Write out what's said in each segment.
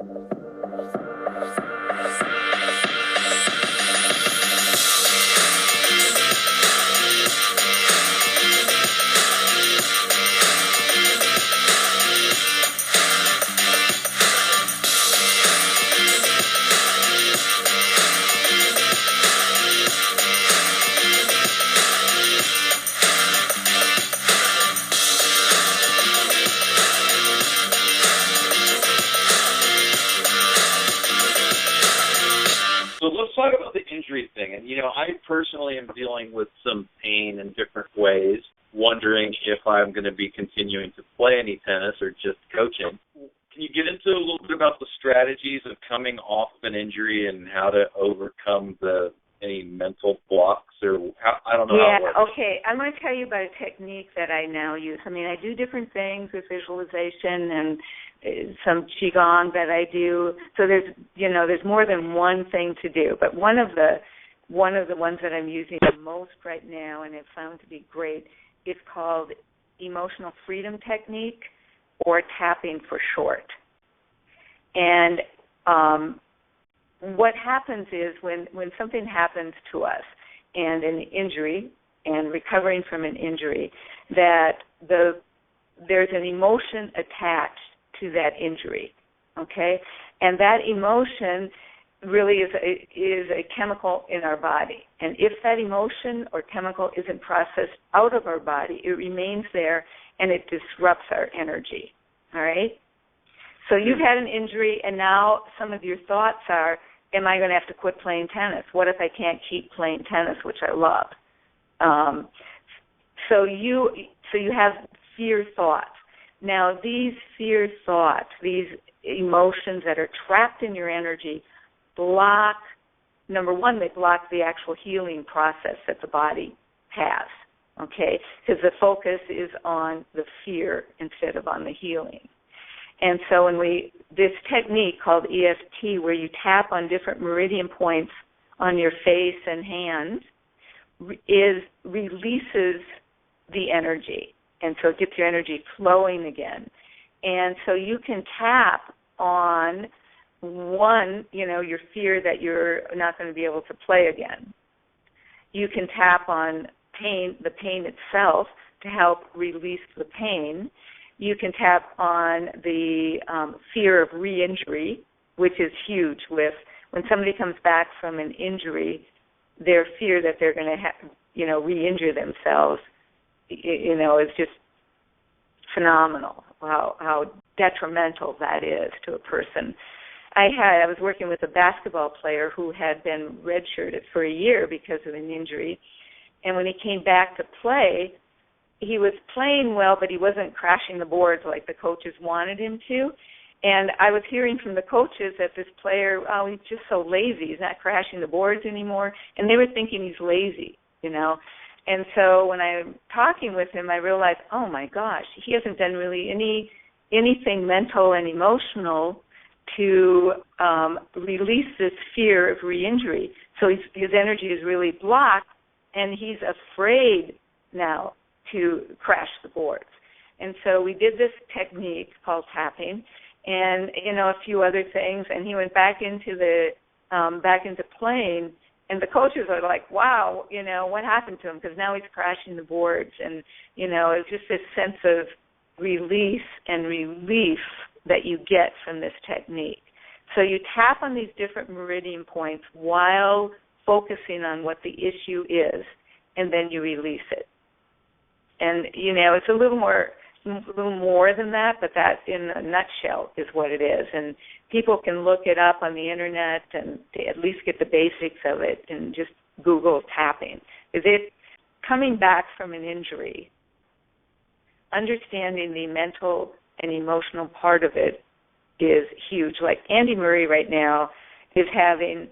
So let's talk about the injury thing. And, I personally am dealing with some pain in different ways, wondering if I'm going to be continuing to play any tennis or just coaching. Can you get into a little bit about the strategies of coming off an injury and how to overcome any mental blocks or I don't know how it works. Okay. I'm going to tell you about a technique that I now use. I do different things with visualization and some qigong that I do. So there's more than one thing to do. But one of the ones that I'm using the most right now and have found to be great is called emotional freedom technique, or tapping for short. And what happens is when something happens to us and an injury and recovering from an injury, that there's an emotion attached to that injury, okay? And that emotion really is a chemical in our body. And if that emotion or chemical isn't processed out of our body, it remains there and it disrupts our energy, all right? So you've had an injury, and now some of your thoughts are, am I going to have to quit playing tennis? What if I can't keep playing tennis, which I love? So you have fear thoughts. Now, these fear thoughts, these emotions that are trapped in your energy, block, number one, they block the actual healing process that the body has, okay? Because the focus is on the fear instead of on the healing. And so this technique called EFT, where you tap on different meridian points on your face and hands, releases the energy. And so it gets your energy flowing again. And so you can tap on one, your fear that you're not going to be able to play again. You can tap on the pain itself to help release the pain. You can tap on the fear of re-injury, which is huge when somebody comes back from an injury, their fear that they're going to re-injure themselves, is just phenomenal, how detrimental that is to a person. I was working with a basketball player who had been redshirted for a year because of an injury, and when he came back to play, he was playing well, but he wasn't crashing the boards like the coaches wanted him to. And I was hearing from the coaches that this player, he's just so lazy. He's not crashing the boards anymore. And they were thinking he's lazy, And so when I'm talking with him, I realized, oh, my gosh, he hasn't done really anything mental and emotional to release this fear of re-injury. So his energy is really blocked, and he's afraid now to crash the boards. And so we did this technique called tapping and, a few other things, and he went back into playing, and the coaches are like, wow, what happened to him? Because now he's crashing the boards. And, it's just this sense of release and relief that you get from this technique. So you tap on these different meridian points while focusing on what the issue is, and then you release it. And, it's a little more than that, but that in a nutshell is what it is. And people can look it up on the Internet and at least get the basics of it and just Google tapping. Coming back from an injury, understanding the mental and emotional part of it is huge. Like Andy Murray right now is having,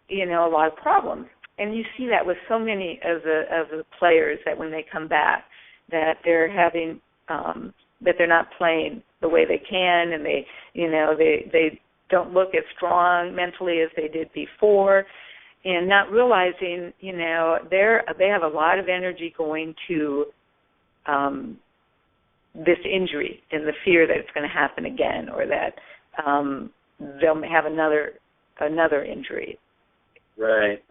a lot of problems. And you see that with so many of the players that when they come back, that they're having that they're not playing the way they can, and they don't look as strong mentally as they did before, and not realizing they have a lot of energy going to this injury and the fear that it's going to happen again, or that they'll have another injury. Right.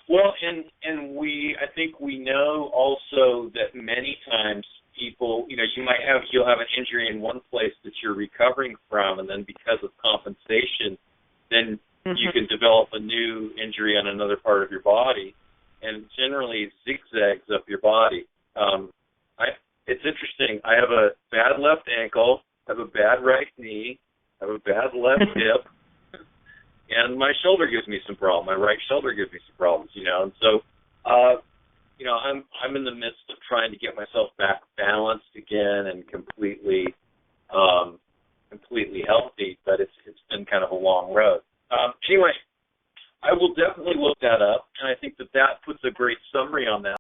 Well, and I think we know also that many times people, you'll have an injury in one place that you're recovering from, and then because of compensation, then you can develop a new injury on another part of your body, and generally zigzags up your body. It's interesting. I have a bad left ankle, I have a bad right knee, I have a bad left hip, and my shoulder gives me some problems. My right shoulder gives me some problems, And so, I'm in the midst of trying to get myself back balanced again and completely healthy. But it's been kind of a long road. Anyway, I will definitely look that up, and I think that puts a great summary on that.